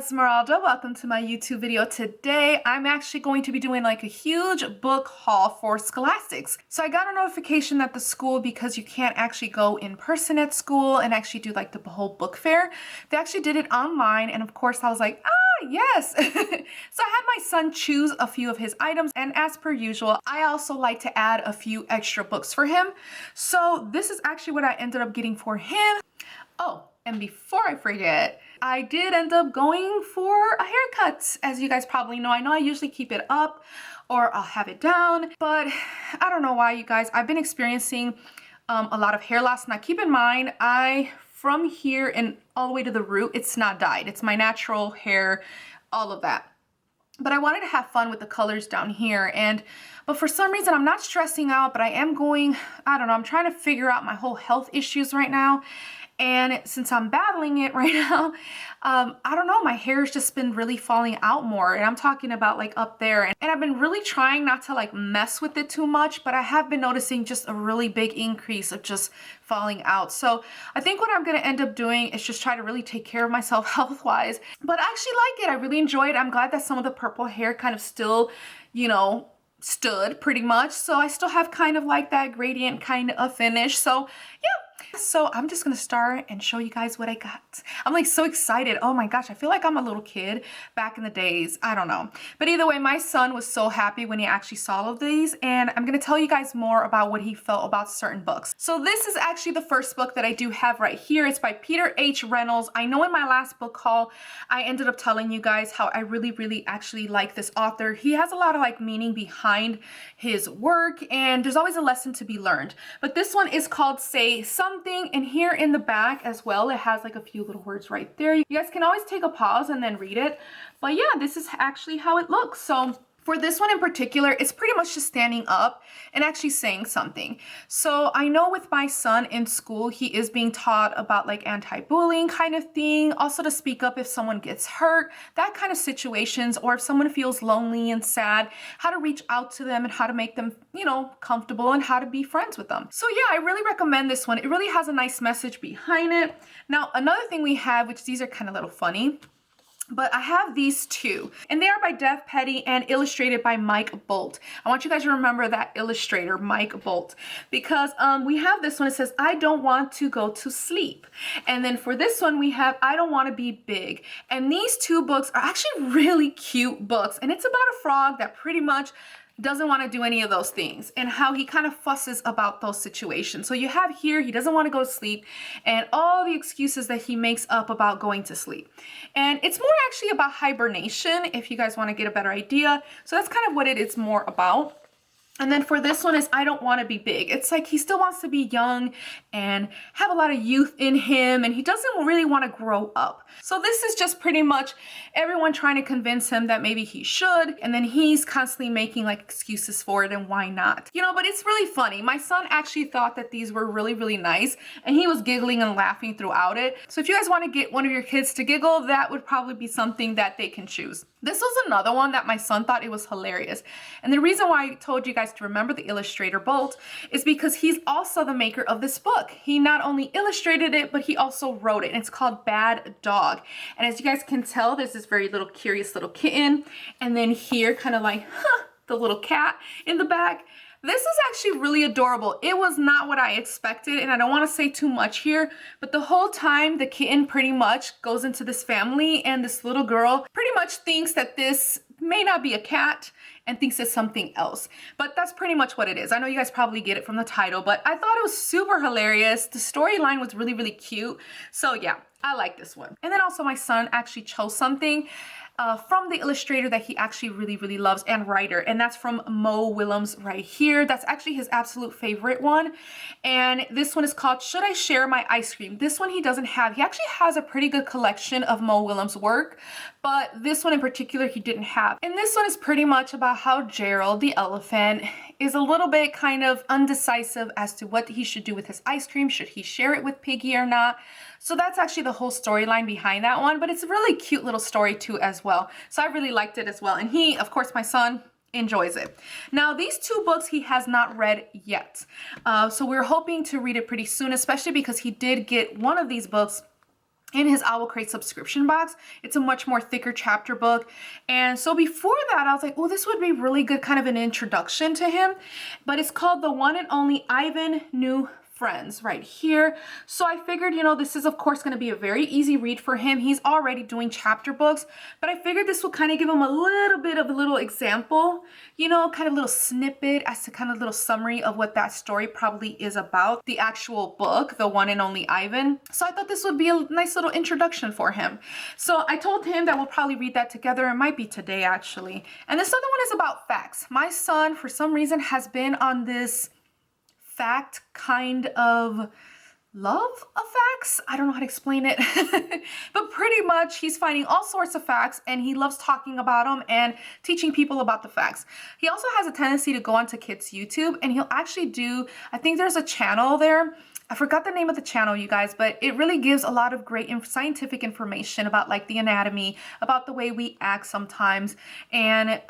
Esmeralda. Welcome to my YouTube video. Today, I'm actually going to be doing like a huge book haul for Scholastics. So I got a notification that the school, because you can't actually go in person at school and actually do like the whole book fair, they actually did it online. And of course I was like, yes. So I had my son choose a few of his items, and as per usual, I also like to add a few extra books for him. So this is actually what I ended up getting for him. Oh, and before I forget, I did end up going for a haircut. As you guys probably know I usually keep it up or I'll have it down, but I don't know why, you guys. I've been experiencing a lot of hair loss. Now keep in mind, from here and all the way to the root, it's not dyed. It's my natural hair, all of that. But I wanted to have fun with the colors down here, but for some reason I'm not stressing out, but I am going, I don't know, I'm trying to figure out my whole health issues right now. And since I'm battling it right now, I don't know, my hair has just been really falling out more. And I'm talking about like up there. And I've been really trying not to like mess with it too much, but I have been noticing just a really big increase of just falling out. So I think what I'm going to end up doing is just try to really take care of myself health-wise. But I actually like it. I really enjoy it. I'm glad that some of the purple hair kind of still, stood pretty much. So I still have kind of like that gradient kind of finish. So yeah. So I'm just gonna start and show you guys what I got. I'm like so excited. Oh my gosh, I feel like I'm a little kid back in the days. I don't know. But either way, my son was so happy when he actually saw all of these, and I'm gonna tell you guys more about what he felt about certain books. So this is actually the first book that I do have right here. It's by Peter H. Reynolds. I know in my last book haul, I ended up telling you guys how I really actually like this author. He has a lot of like meaning behind his work, and there's always a lesson to be learned. But this one is called Say Something. And here in the back as well, it has like a few little words right there. You guys can always take a pause and then read it. But yeah, this is actually how it looks. So for this one in particular, it's pretty much just standing up and actually saying something. So I know with my son in school, he is being taught about like anti-bullying kind of thing. Also to speak up if someone gets hurt, that kind of situations, or if someone feels lonely and sad, how to reach out to them and how to make them, comfortable and how to be friends with them. So yeah, I really recommend this one. It really has a nice message behind it. Now, another thing we have, which these are kind of a little funny, but I have these two, and they are by Dev Petty and illustrated by Mike Bolt. I want you guys to remember that illustrator, Mike Bolt, because we have this one. It says, I don't want to go to sleep. And then for this one, we have, I don't want to be big. And these two books are actually really cute books. And it's about a frog that pretty much doesn't want to do any of those things, and how he kind of fusses about those situations. So you have here, he doesn't want to go to sleep, and all the excuses that he makes up about going to sleep. And it's more actually about hibernation, if you guys want to get a better idea. So that's kind of what it is more about. And then for this one is I don't want to be big. It's like he still wants to be young and have a lot of youth in him, and he doesn't really want to grow up. So this is just pretty much everyone trying to convince him that maybe he should, and then he's constantly making like excuses for it and why not. But it's really funny. My son actually thought that these were really nice, and he was giggling and laughing throughout it. So if you guys want to get one of your kids to giggle, that would probably be something that they can choose. This was another one that my son thought it was hilarious. And the reason why I told you guys to remember the illustrator Bolt is because he's also the maker of this book. He not only illustrated it, but he also wrote it. And it's called Bad Dog. And as you guys can tell, there's this very little curious little kitten. And then here, kind of like, the little cat in the back. This is actually really adorable. It was not what I expected, and I don't want to say too much here, but the whole time the kitten pretty much goes into this family, and this little girl pretty much thinks that this may not be a cat and thinks it's something else. But that's pretty much what it is. I know you guys probably get it from the title, but I thought it was super hilarious. The storyline was really cute. So yeah, I like this one. And then also my son actually chose something from the illustrator that he actually really loves, and writer, and that's from Mo Willems right here. That's actually his absolute favorite one, and this one is called Should I Share My Ice Cream? This one he doesn't have. He actually has a pretty good collection of Mo Willems work, but this one in particular he didn't have. And this one is pretty much about how Gerald the elephant is a little bit kind of undecisive as to what he should do with his ice cream. Should he share it with Piggy or not? So that's actually the whole storyline behind that one, but it's a really cute little story too as well. So I really liked it as well. And he, of course, my son, enjoys it. Now, these two books he has not read yet. So we're hoping to read it pretty soon, especially because he did get one of these books in his Owl Crate subscription box. It's a much more thicker chapter book. And so before that, I was like, oh, this would be really good, kind of an introduction to him. But it's called The One and Only Ivan New Friends right here. So I figured, you know, this is of course going to be a very easy read for him. He's already doing chapter books, but I figured this will kind of give him a little bit of a little example, you know, kind of a little snippet as to kind of a little summary of what that story probably is about, the actual book, The One and Only Ivan. So I thought this would be a nice little introduction for him. So I told him that we'll probably read that together. It might be today actually. And this other one is about facts. My son, for some reason, has been on this fact kind of love of facts. I don't know how to explain it, but pretty much he's finding all sorts of facts and he loves talking about them and teaching people about the facts. He also has a tendency to go onto kids' YouTube and he'll actually do, I think there's a channel there. I forgot the name of the channel, you guys, but it really gives a lot of great scientific information about like the anatomy, about the way we act sometimes, and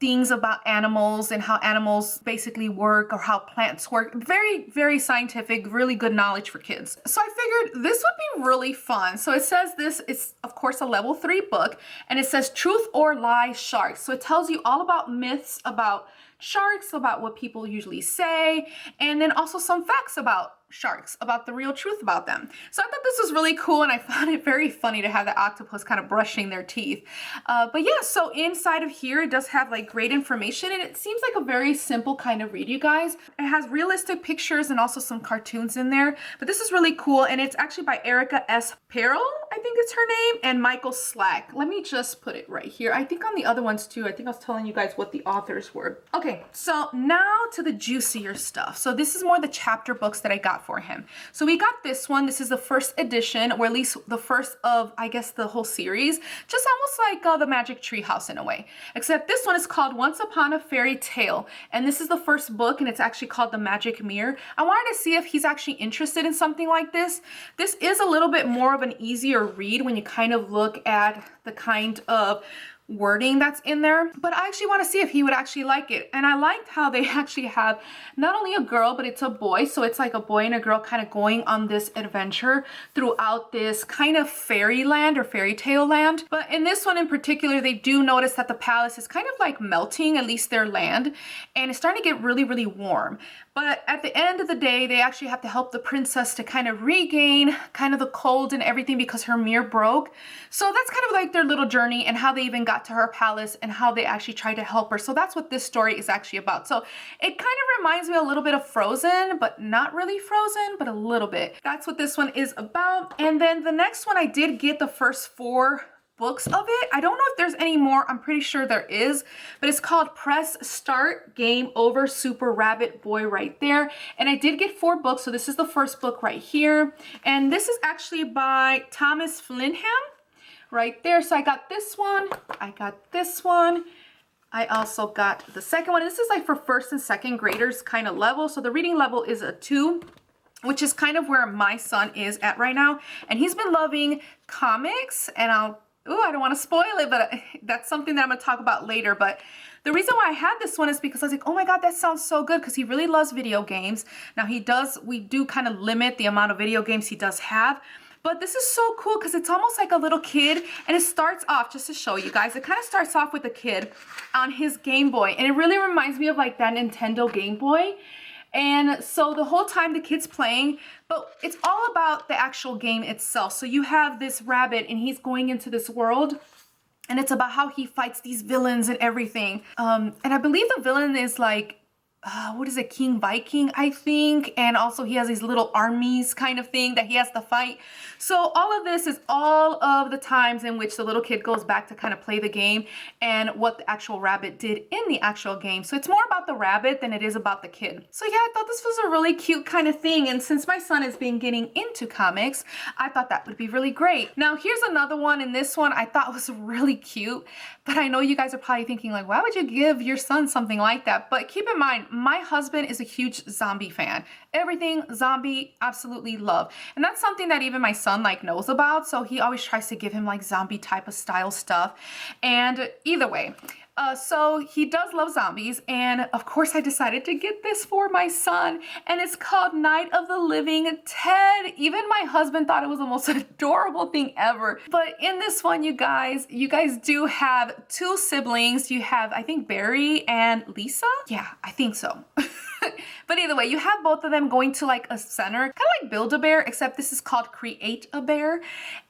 things about animals and how animals basically work or how plants work. Very, very scientific, really good knowledge for kids. So I figured this would be really fun. So it says this is, of course, a level 3 book, and it says Truth or Lie Sharks. So it tells you all about myths about sharks, about what people usually say, and then also some facts about sharks, about the real truth about them. So I thought this was really cool, and I found it very funny to have the octopus kind of brushing their teeth. But yeah, so inside of here, it does have like great information, and it seems like a very simple kind of read, you guys. It has realistic pictures and also some cartoons in there, but this is really cool, and it's actually by Erica S. Perel, I think it's her name, and Michael Slack. Let me just put it right here. I think on the other ones too, I think I was telling you guys what the authors were. Okay, so now to the juicier stuff. So this is more the chapter books that I got for him. So we got this one. This is the first edition, or at least the first of, I guess, the whole series. Just almost like the Magic Tree House in a way. Except this one is called Once Upon a Fairy Tale. And this is the first book, and it's actually called The Magic Mirror. I wanted to see if he's actually interested in something like this. This is a little bit more of an easier read when you kind of look at the kind of wording that's in there, but I actually want to see if he would actually like it. And I liked how they actually have not only a girl, but it's a boy, so it's like a boy and a girl kind of going on this adventure throughout this kind of fairyland or fairy tale land. But in this one in particular, they do notice that the palace is kind of like melting, at least their land, and it's starting to get really, really warm. But at the end of the day, they actually have to help the princess to kind of regain kind of the cold and everything because her mirror broke. So that's kind of like their little journey and how they even got to her palace and how they actually tried to help her. So that's what this story is actually about. So it kind of reminds me a little bit of Frozen, but not really Frozen, but a little bit. That's what this one is about. And then the next one, I did get the first 4 books of it. I don't know if there's any more. I'm pretty sure there is, but it's called Press Start, Game Over, Super Rabbit Boy right there. And I did get 4 books. So this is the first book right here. And this is actually by Thomas Flinham right there. So I got this one. I got this one. I also got the second one. This is like for first and second graders kind of level. So the reading level is a 2, which is kind of where my son is at right now. And he's been loving comics, and I don't want to spoil it, but that's something that I'm going to talk about later. But the reason why I had this one is because I was like, oh my God, that sounds so good, because he really loves video games. Now we do kind of limit the amount of video games he does have. But this is so cool because it's almost like a little kid, and it starts off, just to show you guys, it kind of starts off with a kid on his Game Boy, and it really reminds me of like that Nintendo Game Boy. And so the whole time the kid's playing, but it's all about the actual game itself. So you have this rabbit and he's going into this world, and it's about how he fights these villains and everything. And I believe the villain is like, what is it, King Viking, I think. And also he has these little armies kind of thing that he has to fight. So all of this is all of the times in which the little kid goes back to kind of play the game and what the actual rabbit did in the actual game. So it's more about the rabbit than it is about the kid. So yeah, I thought this was a really cute kind of thing. And since my son has been getting into comics, I thought that would be really great. Now here's another one, and this one I thought was really cute, but I know you guys are probably thinking like, why would you give your son something like that? But keep in mind, my husband is a huge zombie fan. Everything zombie, absolutely love. And that's something that even my son like knows about. So he always tries to give him like zombie type of style stuff. And either way, So he does love zombies, and of course I decided to get this for my son, and it's called Night of the Living Dead. Even my husband thought it was the most adorable thing ever. But in this one, you guys do have two siblings. You have, I think, Barry and Lisa. Yeah, I think so. But either way, you have both of them going to like a center, kind of like Build-A-Bear, except this is called Create-A-Bear.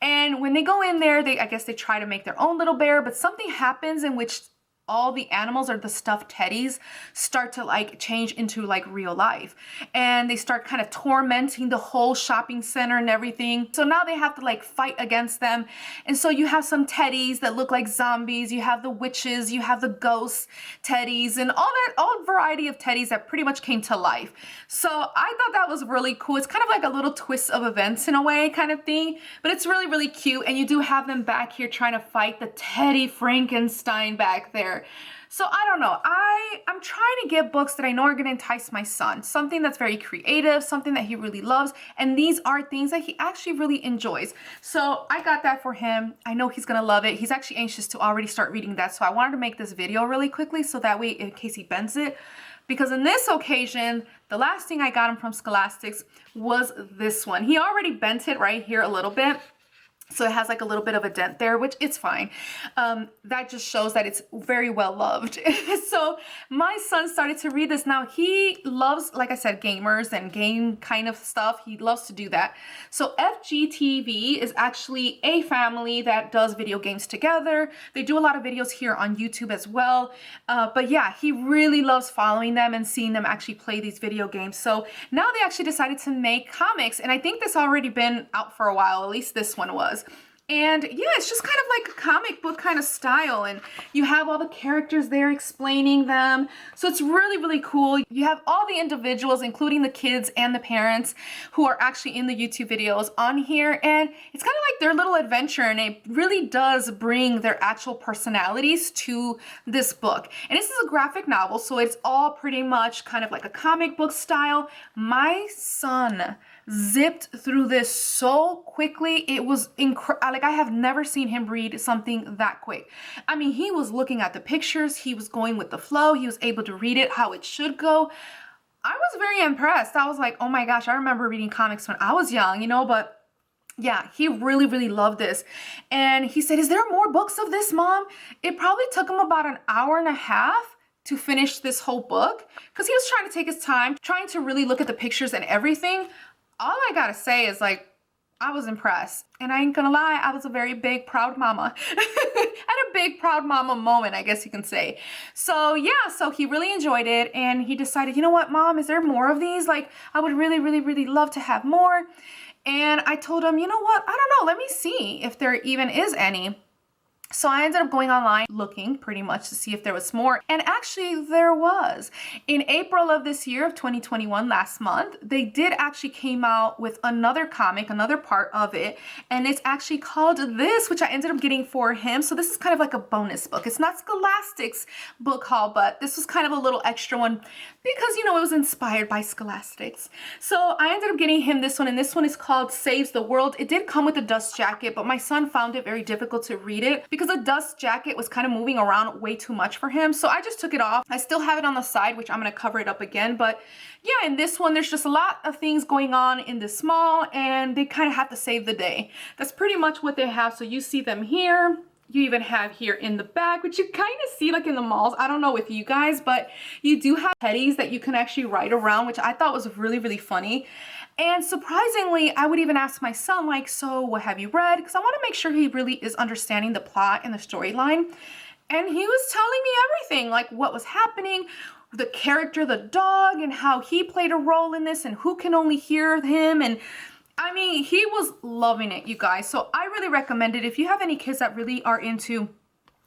And when they go in there, I guess they try to make their own little bear, but something happens in which all the animals or the stuffed teddies start to like change into like real life, and they start kind of tormenting the whole shopping center and everything. So now they have to like fight against them. And so you have some teddies that look like zombies, you have the witches, you have the ghost teddies, and all variety of teddies that pretty much came to life. So I thought that was really cool. It's kind of like a little twist of events in a way kind of thing, but it's really, really cute. And you do have them back here trying to fight the Teddy Frankenstein back there. So I don't know, I'm trying to get books that I know are going to entice my son, something that's very creative, something that he really loves, and these are things that he actually really enjoys. So I got that for him. I know he's going to love it. He's actually anxious to already start reading that, so I wanted to make this video really quickly so that way in case he bends it. Because in this occasion, the last thing I got him from Scholastics was this one. He already bent it right here a little bit. So it has like a little bit of a dent there, which it's fine. That just shows that it's very well loved. So my son started to read this. Now he loves, like I said, gamers and game kind of stuff. He loves to do that. So FGTV is actually a family that does video games together. They do a lot of videos here on YouTube as well. But yeah, he really loves following them and seeing them actually play these video games. So now they actually decided to make comics. And I think this already been out for a while, at least this one was. And yeah, it's just kind of like a comic book kind of style, and you have all the characters there explaining them. So it's really, really cool. You have all the individuals, including the kids and the parents, who are actually in the YouTube videos on here, and it's kind of like their little adventure, and it really does bring their actual personalities to this book. And this is a graphic novel, so it's all pretty much kind of like a comic book style. My son zipped through this so quickly. It was incredible. Like, I have never seen him read something that quick. I mean, he was looking at the pictures, he was going with the flow, he was able to read it how it should go. I was very impressed. I was like, oh my gosh, I remember reading comics when I was young, you know, but yeah, he really, really loved this. And he said, is there more books of this, Mom? It probably took him about an hour and a half to finish this whole book, because he was trying to take his time, trying to really look at the pictures and everything. All I gotta say is, like, I was impressed. And I ain't gonna lie, I was a very big, proud mama. Had a big, proud mama moment, I guess you can say. So yeah, so he really enjoyed it, and he decided, you know what, Mom, is there more of these? Like, I would really, really, really love to have more. And I told him, you know what, I don't know, let me see if there even is any. So I ended up going online looking pretty much to see if there was more, and actually there was. In April of this year of 2021, last month, they did actually came out with another comic, another part of it, and it's actually called this, which I ended up getting for him. So this is kind of like a bonus book. It's not Scholastic's book haul, but this was kind of a little extra one because, you know, it was inspired by Scholastics. So I ended up getting him this one, and this one is called Saves the World. It did come with a dust jacket, but my son found it very difficult to read it because the dust jacket was kind of moving around way too much for him. So I just took it off. I still have it on the side, which I'm going to cover it up again. But yeah, in this one, there's just a lot of things going on in this mall, and they kind of have to save the day. That's pretty much what they have. So you see them here. You even have here in the back, which you kind of see like in the malls. I don't know with you guys, but you do have teddies that you can actually ride around, which I thought was really, really funny. And surprisingly, I would even ask my son, like, so what have you read? Because I want to make sure he really is understanding the plot and the storyline. And he was telling me everything, like what was happening, the character, the dog, and how he played a role in this, and who can only hear him. And I mean, he was loving it, you guys. So I really recommend it if you have any kids that really are into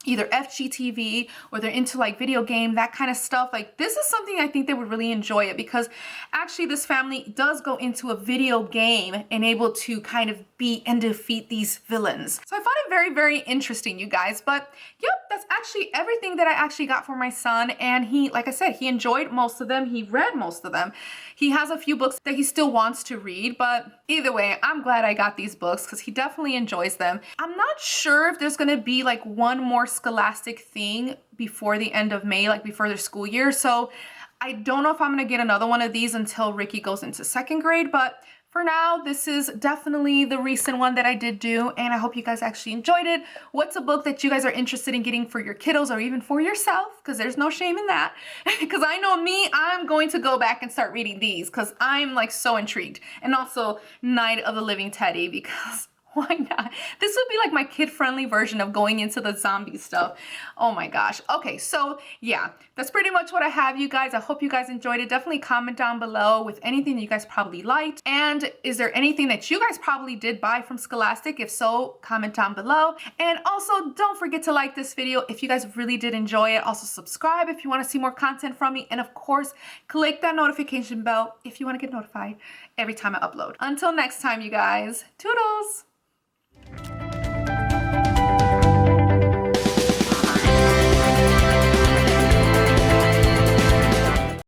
either FGTV or they're into like video game, that kind of stuff. Like, this is something I think they would really enjoy it, because actually this family does go into a video game and able to kind of beat and defeat these villains. So I found it very, very interesting, you guys. But yep, that's actually everything that I actually got for my son. And he, like I said, he enjoyed most of them. He read most of them. He has a few books that he still wants to read, but either way, I'm glad I got these books because he definitely enjoys them. I'm not sure if there's going to be like one more Scholastic thing before the end of May, like before the school year. So I don't know if I'm going to get another one of these until Ricky goes into 2nd grade, but for now, this is definitely the recent one that I did do, and I hope you guys actually enjoyed it. What's a book that you guys are interested in getting for your kiddos or even for yourself? Because there's no shame in that. Because I know me, I'm going to go back and start reading these because I'm like so intrigued. And also Night of the Living Teddy, because why not? This would be like my kid-friendly version of going into the zombie stuff. Oh my gosh. Okay, so yeah, that's pretty much what I have, you guys. I hope you guys enjoyed it. Definitely comment down below with anything that you guys probably liked. And is there anything that you guys probably did buy from Scholastic? If so, comment down below. And also, don't forget to like this video if you guys really did enjoy it. Also, subscribe if you want to see more content from me. And of course, click that notification bell if you want to get notified every time I upload. Until next time, you guys, toodles!